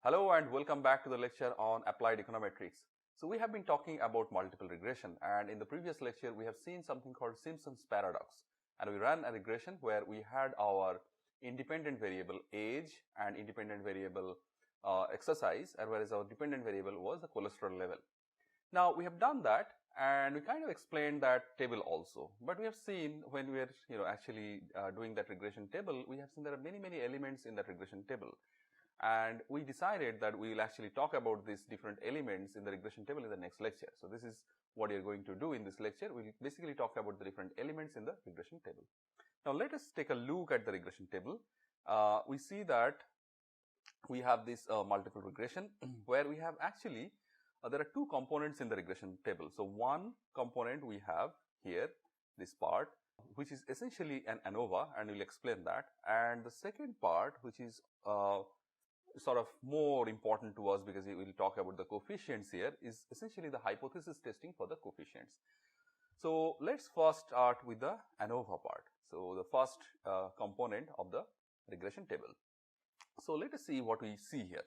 Hello and welcome back to the lecture on applied econometrics. So we have been talking about multiple regression, and in the previous lecture we have seen something called Simpson's paradox, and we ran a regression where we had our independent variable age and independent variable exercise, and whereas our dependent variable was the cholesterol level. Now we have done that and we kind of explained that table also, but we have seen when we are actually doing that regression table, we have seen there are many elements in that regression table. And we decided that we will actually talk about these different elements in the regression table in the next lecture. So this is what you are going to do in this lecture. We will basically talk about the different elements in the regression table. Now let us take a look at the regression table. We see that we have this multiple regression where we have actually there are two components in the regression table. So one component we have here, this part, which is essentially an ANOVA, and we'll explain that. And the second part, which is sort of more important to us because we will talk about the coefficients here, is essentially the hypothesis testing for the coefficients. So let's first start with the ANOVA part. So the first component of the regression table. So let us see what we see here.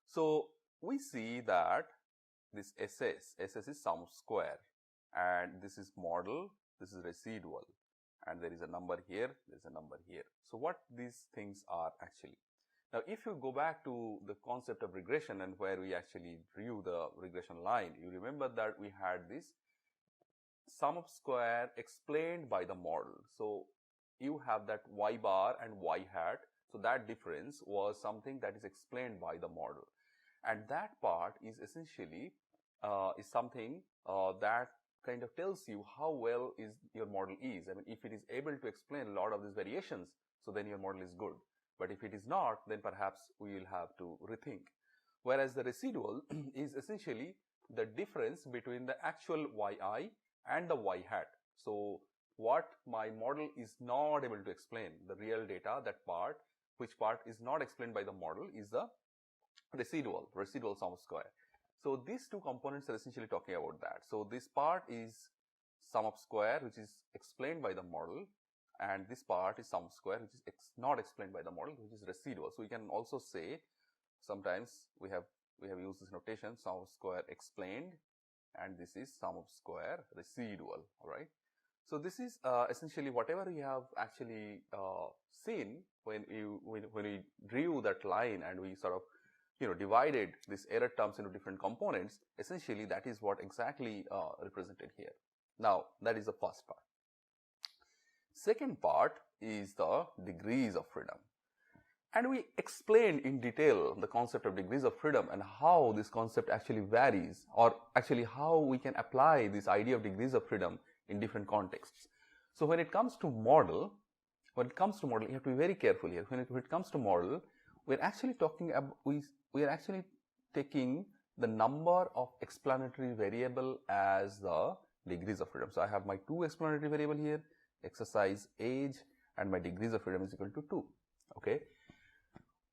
So we see that this SS is sum of square, and this is model, this is residual, and there is a number here, there is a number here. So what these things are actually. Now, if you go back to the concept of regression and where we actually drew the regression line, you remember that we had this sum of square explained by the model. So you have that y bar and y hat. So that difference was something that is explained by the model. And that part is essentially is something that kind of tells you how well is your model is. I mean, if it is able to explain a lot of these variations, so then your model is good. But if it is not, then perhaps we will have to rethink. Whereas the residual is essentially the difference between the actual yi and the y hat. So what my model is not able to explain, the real data, that part, which part is not explained by the model, is the residual sum of square. So these two components are essentially talking about that. So this part is sum of square, which is explained by the model, and this part is sum of square, which is not explained by the model, which is residual. So we can also say, sometimes we have used this notation, sum of square explained, and this is sum of square residual. All right. So this is essentially whatever we have actually seen when we drew that line and we sort of divided these error terms into different components. Essentially, that is what exactly represented here. Now that is the first part. Second part is the degrees of freedom, and we explained in detail the concept of degrees of freedom and how this concept actually varies, or actually how we can apply this idea of degrees of freedom in different contexts. So when it comes to model, you have to be very careful here. When it comes to model, we're actually talking about, we are actually taking the number of explanatory variable as the degrees of freedom. So I have my two explanatory variable here, exercise age, and my degrees of freedom is equal to 2. Okay.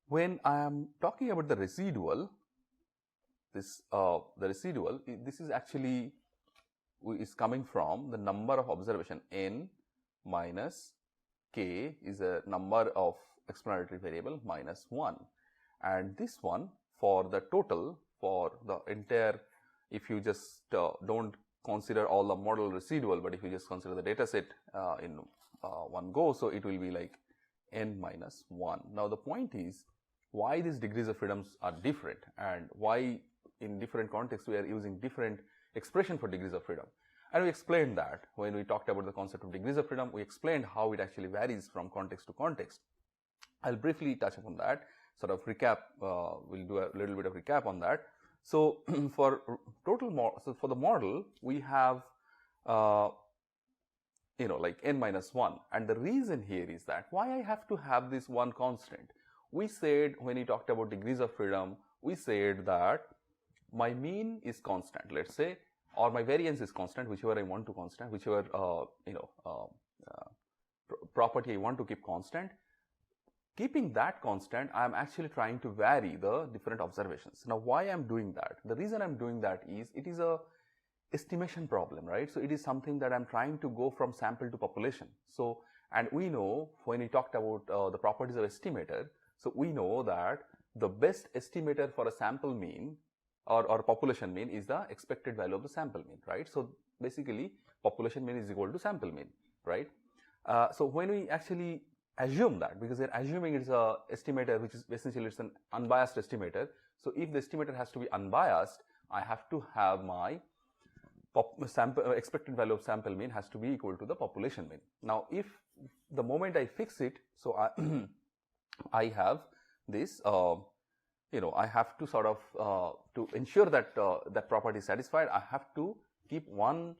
When I am talking about the residual, this is actually is coming from the number of observation. N minus k is a number of explanatory variable minus 1, and this one for the total, for the entire, if you just don't consider all the model residual, but if you just consider the data set in one go, so it will be like n minus 1. Now the point is why these degrees of freedoms are different, and why in different contexts we are using different expression for degrees of freedom. And we explained that when we talked about the concept of degrees of freedom. We explained how it actually varies from context to context. I'll briefly touch upon that, sort of recap. We'll do a little bit of recap on that. So for for the model, we have like n minus 1, and the reason here is that why I have to have this one constant. We said when we talked about degrees of freedom, we said that my mean is constant, let's say, or my variance is constant, whichever I want to constant, whichever property I want to keep constant. Keeping that constant, I am actually trying to vary the different observations. Now, why I am doing that? The reason I am doing that is it is a estimation problem, right? So it is something that I am trying to go from sample to population. So, and we know when we talked about the properties of estimator, so we know that the best estimator for a sample mean or population mean is the expected value of the sample mean, right? So basically population mean is equal to sample mean, right? So when we actually assume that, because we're assuming it's a estimator which is essentially it's an unbiased estimator, so if the estimator has to be unbiased, I have to have my expected value of sample mean has to be equal to the population mean. Now if the moment I fix it, so I have this I have to sort of to ensure that that property is satisfied, I have to keep one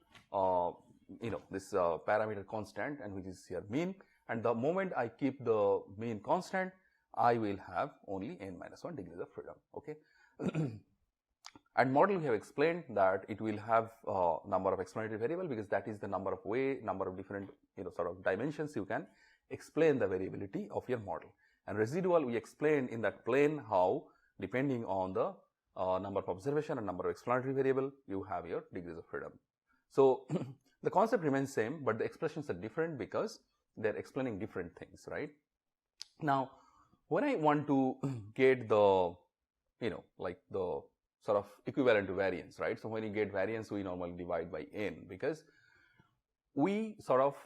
this parameter constant, and which is here mean, and the moment I keep the mean constant, I will have only n-1 degrees of freedom. Okay. And model we have explained that it will have number of explanatory variable, because that is the number of different sort of dimensions you can explain the variability of your model. And residual we explained in that plane how depending on the number of observation and number of explanatory variable, you have your degrees of freedom. So the concept remains same, but the expressions are different because they are explaining different things, right? Now when I want to get the like the sort of equivalent to variance, right? So when you get variance, we normally divide by n, because we sort of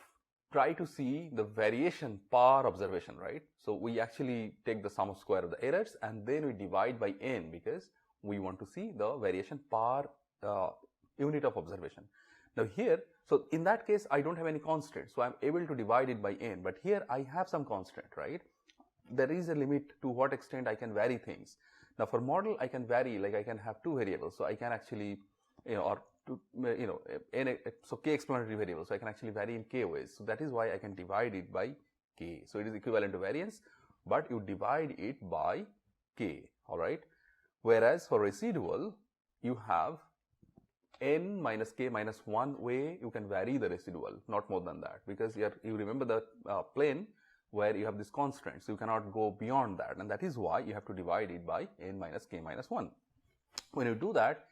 try to see the variation per observation, right? So we actually take the sum of square of the errors and then we divide by n, because we want to see the variation per unit of observation. Now here, so in that case I don't have any constant, so I'm able to divide it by n, but here I have some constant, right? There is a limit to what extent I can vary things. Now for model I can vary, like I can have two variables, so I can actually so k explanatory variables, so I can actually vary in k ways. So that is why I can divide it by k. So it is equivalent to variance, but you divide it by k, all right? Whereas for residual, you have n minus k minus 1 way you can vary the residual, not more than that, because you remember the plane where you have this constant, so you cannot go beyond that, and that is why you have to divide it by n minus k minus 1. When you do that,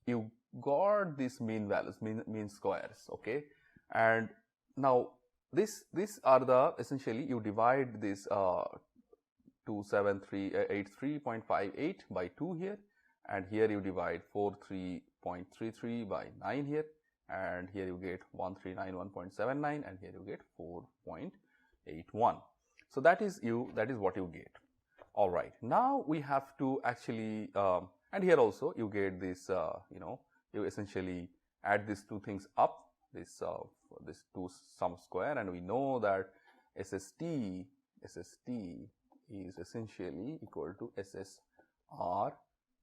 you got these mean values, mean squares, okay? And now these are the, essentially you divide this 27383.58 by 2 here, and here you divide 43.33 by 9 here, and here you get 1391.79, and here you get 4.81. So that is what you get. All right, now we have to actually and here also you get this you essentially add these two things up, this 2 sum square, and we know that SST is essentially equal to SSR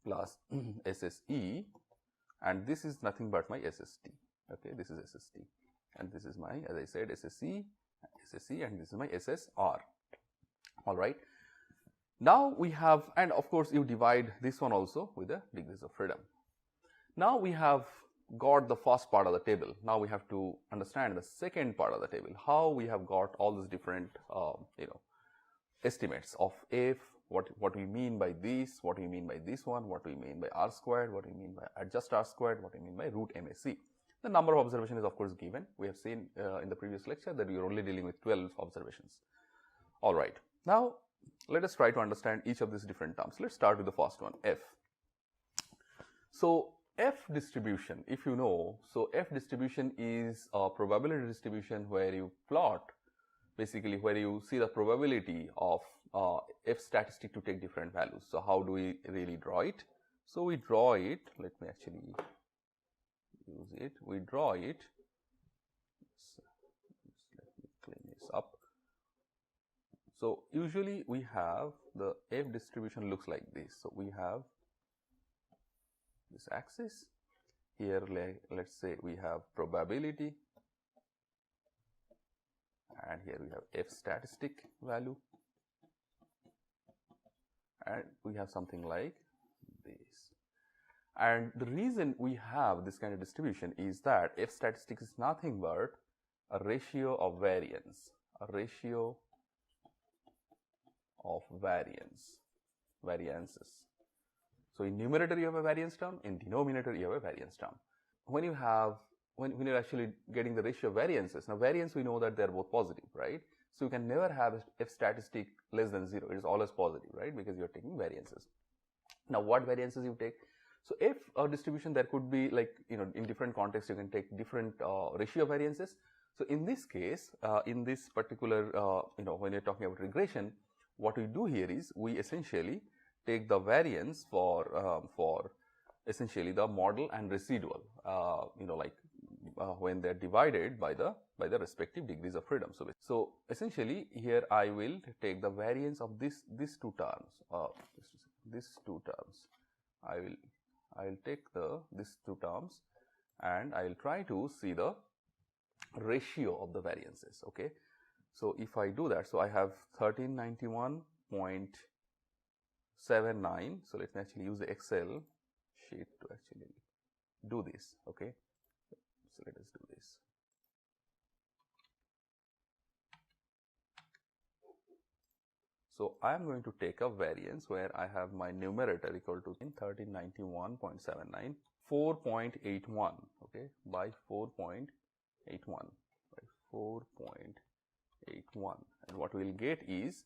plus SSE, and this is nothing but my SST. Okay, this is SST, and this is my, as I said, SSE, and this is my SSR. All right. Now we have, and of course you divide this one also with the degrees of freedom. Now we have got the first part of the table. Now we have to understand the second part of the table, how we have got all these different estimates of f, what we mean by this, what we mean by this one, what we mean by r squared, what we mean by adjust r squared, what we mean by root MSE. The number of observations is of course given. We have seen in the previous lecture that we are only dealing with 12 observations. All right. Now let us try to understand each of these different terms. Let's start with the first one, f. So F distribution, if you know, so F distribution is a probability distribution where you plot, basically where you see the probability of F statistic to take different values. So how do we really draw it? So we draw it, let me actually use it, we draw it, let me clean this up. So usually we have the F distribution looks like this. So we have this axis here, let's say we have probability, and here we have F statistic value, and we have something like this. And the reason we have this kind of distribution is that F statistic is nothing but a ratio of variance, variances. So in numerator you have a variance term, in denominator you have a variance term. When you're actually getting the ratio of variances, now variance we know that they are both positive, right? So you can never have F statistic less than 0. It is always positive, right? Because you are taking variances. Now, what variances you take? So if a distribution, there could be like, in different contexts, you can take different ratio variances. So in this case, in this particular, when you're talking about regression, what we do here is we essentially take the variance for essentially the model and residual, when they're divided by the respective degrees of freedom. So essentially here I will take the variance of these two terms. These two terms, I will take these two terms, and I will try to see the ratio of the variances. Okay, so if I do that, so I have 1391.79. so let me actually use the Excel sheet to actually do this. Okay, so let us do this. So I am going to take a variance where I have my numerator equal to 1391.79, 4.81, okay, by 4.81, by 4.81, and what we will get is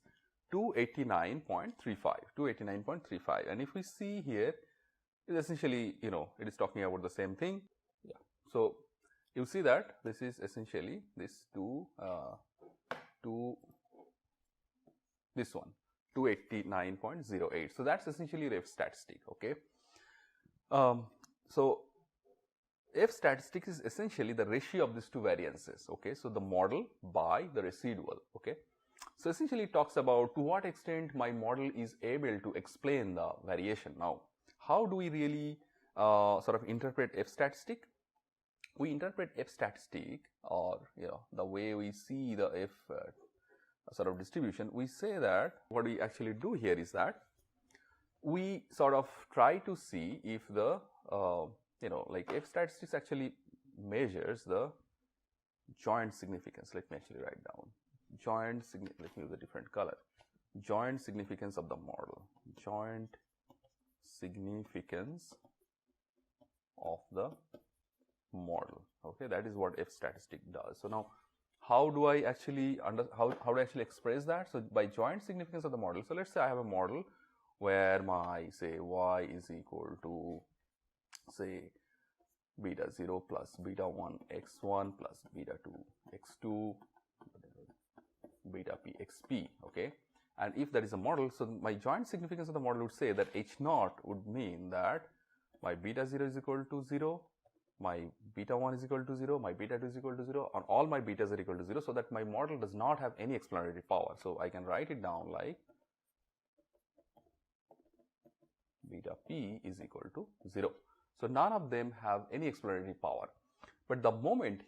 289.35, and if we see here, it is essentially, it is talking about the same thing. Yeah. So you see that this is essentially this this one, 289.08. So that's essentially F statistic. Okay. So F statistic is essentially the ratio of these two variances. Okay. So the model by the residual. Okay. So essentially it talks about to what extent my model is able to explain the variation. Now, how do we really sort of interpret F statistic? We interpret F statistic, or the way we see the F sort of distribution, we say that what we actually do here is that we sort of try to see if the like F statistics actually measures the joint significance. Let me actually write down joint significance. Let me use a different color. Joint significance of the model. Joint significance of the model. Okay, that is what F statistic does. So now, how do I actually how do I actually express that? So by joint significance of the model. So let's say I have a model where my say y is equal to say beta 0 plus beta 1 x1 plus beta 2 x2 beta p xp. Okay, and if that is a model, so my joint significance of the model would say that h naught would mean that my beta 0 is equal to 0, my beta 1 is equal to 0, my beta 2 is equal to 0, and all my betas are equal to 0, so that my model does not have any explanatory power. So I can write it down like beta p is equal to 0. So none of them have any explanatory power. But the moment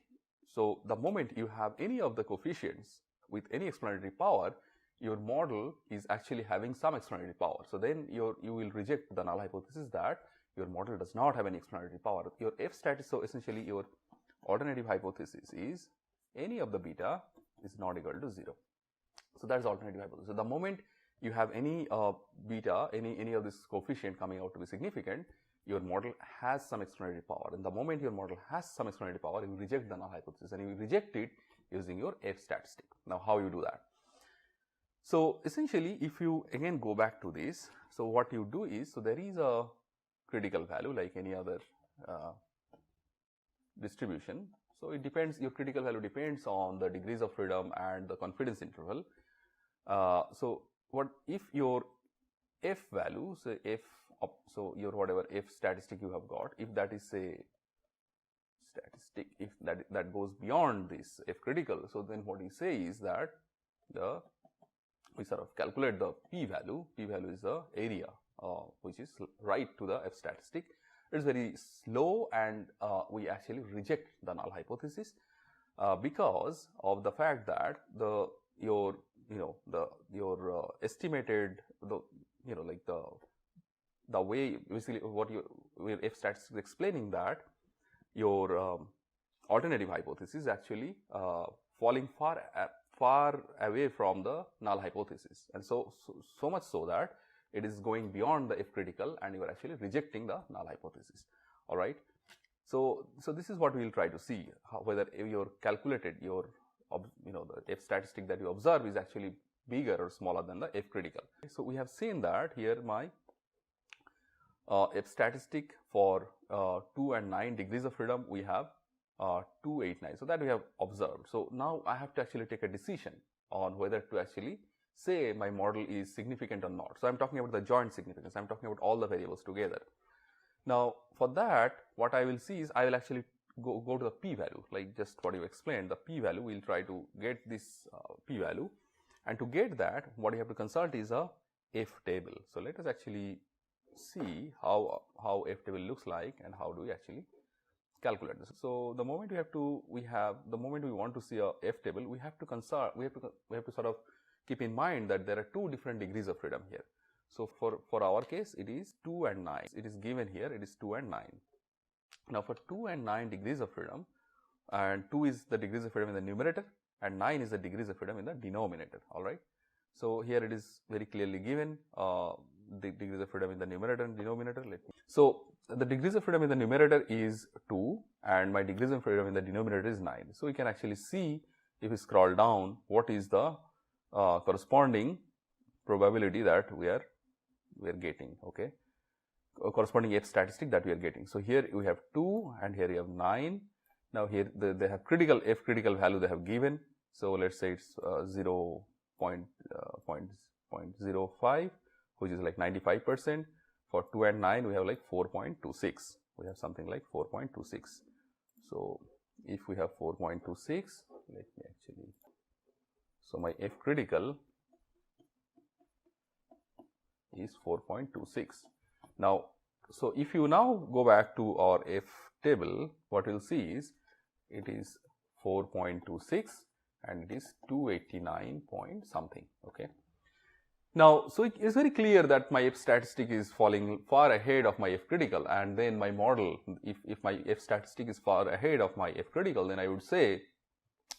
you have any of the coefficients with any explanatory power, your model is actually having some explanatory power. So then you will reject the null hypothesis that your model does not have any explanatory power. Your F stat is, so essentially your alternative hypothesis is any of the beta is not equal to 0. So that is alternative hypothesis. So the moment you have any beta, any of this coefficient coming out to be significant, your model has some explanatory power. And the moment your model has some explanatory power, you reject the null hypothesis, and you reject it using your F statistic. Now, how you do that? So essentially, if you again go back to this, so what you do is, so there is a critical value like any other distribution. So it depends, your critical value depends on the degrees of freedom and the confidence interval. So what if your F value, say F, so your whatever F statistic you have got, if that is a statistic, if that goes beyond this F critical, so then what we say is that we sort of calculate the p value. P value is the area which is right to the F statistic. It is very slow, and we actually reject the null hypothesis because of the fact that your estimated the way basically what your F statistic is explaining that your alternative hypothesis is actually falling far away from the null hypothesis, and so much so that it is going beyond the F critical, and you are actually rejecting the null hypothesis. All right. So this is what we will try to see, whether your calculated, your the F statistic that you observe is actually bigger or smaller than the F critical. So we have seen that here my F statistic for 2 and 9 degrees of freedom we have 289. So that we have observed. So now I have to actually take a decision on whether to actually say my model is significant or not. So I am talking about the joint significance. I am talking about all the variables together. Now for that, what I will see is I will actually go to the p-value, like just what you explained, the p-value. We will try to get this p-value, and to get that, what you have to consult is a F table. So let us actually see how F table looks like and how do we actually calculate this. So the moment the moment we want to see a F table, we have to sort of keep in mind that there are two different degrees of freedom here. So for our case, it is 2 and 9. It is given here, it is 2 and 9. Now for 2 and 9 degrees of freedom, and 2 is the degrees of freedom in the numerator and 9 is the degrees of freedom in the denominator, alright. So here it is very clearly given, the degrees of freedom in the numerator and denominator. So the degrees of freedom in the numerator is 2 and my degrees of freedom in the denominator is 9. So we can actually see, if we scroll down, what is the corresponding probability that we are getting, okay, corresponding F statistic that we are getting. So here we have 2 and here you have 9. Now here they have F critical value they have given. So let's say it's 0.05, which is like 95%. For 2 and 9 we have like 4.26. We have something like 4.26. So if we have 4.26, let me actually, so my F critical is 4.26. Now, so if you now go back to our F table, what you will see is it is 4.26 and it is 289 point something, okay. Now, so it is very clear that my F statistic is falling far ahead of my F critical, and then my model, if my F statistic is far ahead of my F critical, then I would say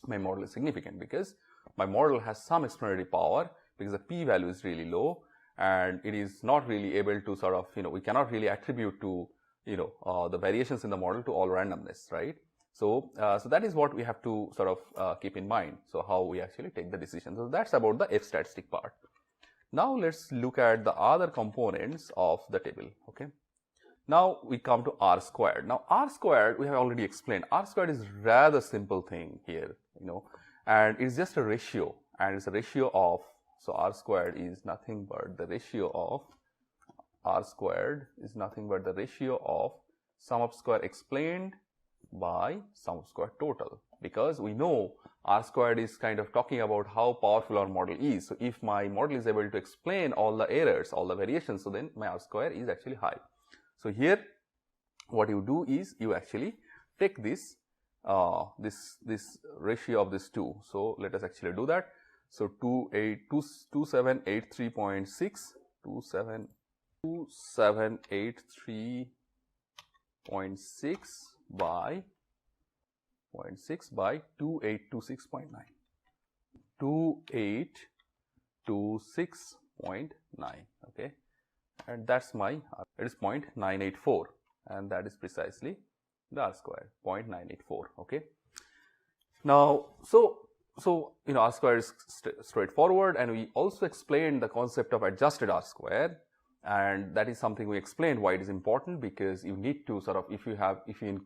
my model is significant, because my model has some explanatory power, because the p-value is really low and it is not really able to sort of, we cannot really attribute to, the variations in the model to all randomness, right? So, so that is what we have to sort of keep in mind. So how we actually take the decision. So that's about the F statistic part. Now let's look at the other components of the table, okay. Now we come to R squared. Now R squared we have already explained. R squared is rather simple thing here, and it's just a ratio, and it's a ratio of, so R squared is nothing but the ratio of, R squared is nothing but the ratio of sum of square explained by sum of square total, because we know R squared is kind of talking about how powerful our model is. So if my model is able to explain all the errors, all the variations, so then my R square is actually high. So here what you do is you actually take this this ratio of these two. So let us actually do that. So 2783.6 2783.6 by 0.6 by 2826.9. 2826.9, okay, and that's my, it is 0.984, and that is precisely the R square, 0.984, okay. Now, so R square is straightforward, and we also explained the concept of adjusted R square, and that is something we explained why it is important, because you need to sort of, if you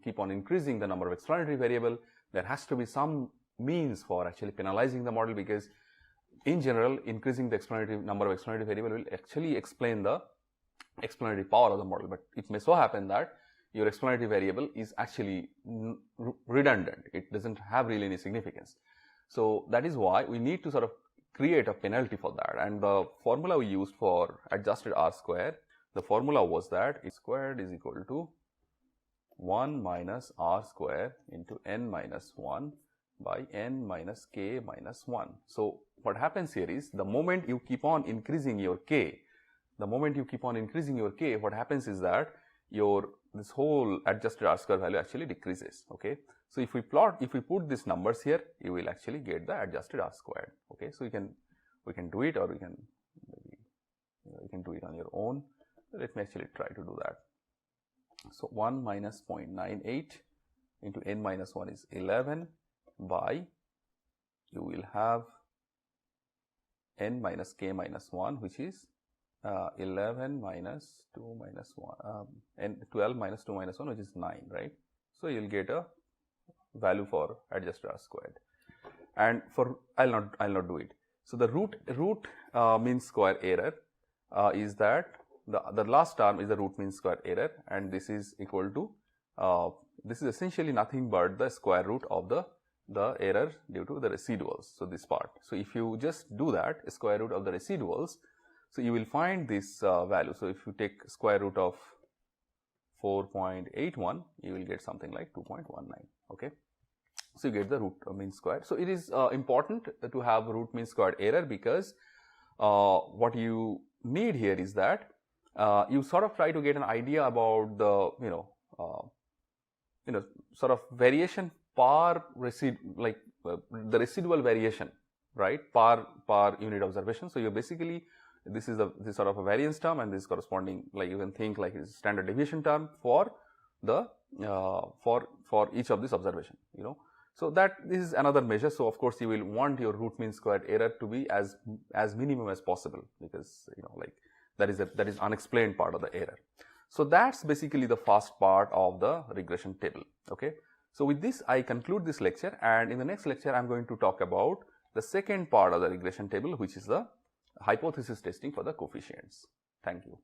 keep on increasing the number of explanatory variable, there has to be some means for actually penalizing the model, because in general increasing the number of explanatory variable will actually explain the explanatory power of the model, but it may so happen that your explanatory variable is actually redundant, it doesn't have really any significance. So that is why we need to sort of create a penalty for that, and the formula we used for adjusted R square, the formula was that X squared is equal to 1 minus R square into n minus 1 by n minus k minus 1. So what happens here is, the moment you keep on increasing your k, what happens is that this whole adjusted R square value actually decreases, okay. So if we put these numbers here, you will actually get the adjusted R squared, okay. So we can do it, or we can maybe, you can do it on your own. Let me actually try to do that. So 1 minus 0.98 into n minus 1 is 11 by you will have n minus k minus 1, which is 11 minus 2 minus 1, and 12 minus 2 minus 1, which is 9, right? So you will get a value for adjusted R squared, and for I'll not do it. So the root mean square error is that the last term is the root mean square error, and this is equal to this is essentially nothing but the square root of the error due to the residuals. So this part. So if you just do that, square root of the residuals, so you will find this value. So if you take square root of 4.81, you will get something like 2.19. Okay. So you get the root mean square. So it is important to have root mean squared error, because what you need here is that you sort of try to get an idea about the sort of variation per the residual variation, right, per unit observation. So you basically, this is this sort of a variance term, and this corresponding, like you can think like is standard deviation term for the for each of this observation, So that this is another measure. So of course you will want your root mean squared error to be as minimum as possible, because like that is unexplained part of the error. So that's basically the first part of the regression table. Okay. So with this I conclude this lecture, and in the next lecture I am going to talk about the second part of the regression table, which is the hypothesis testing for the coefficients. Thank you.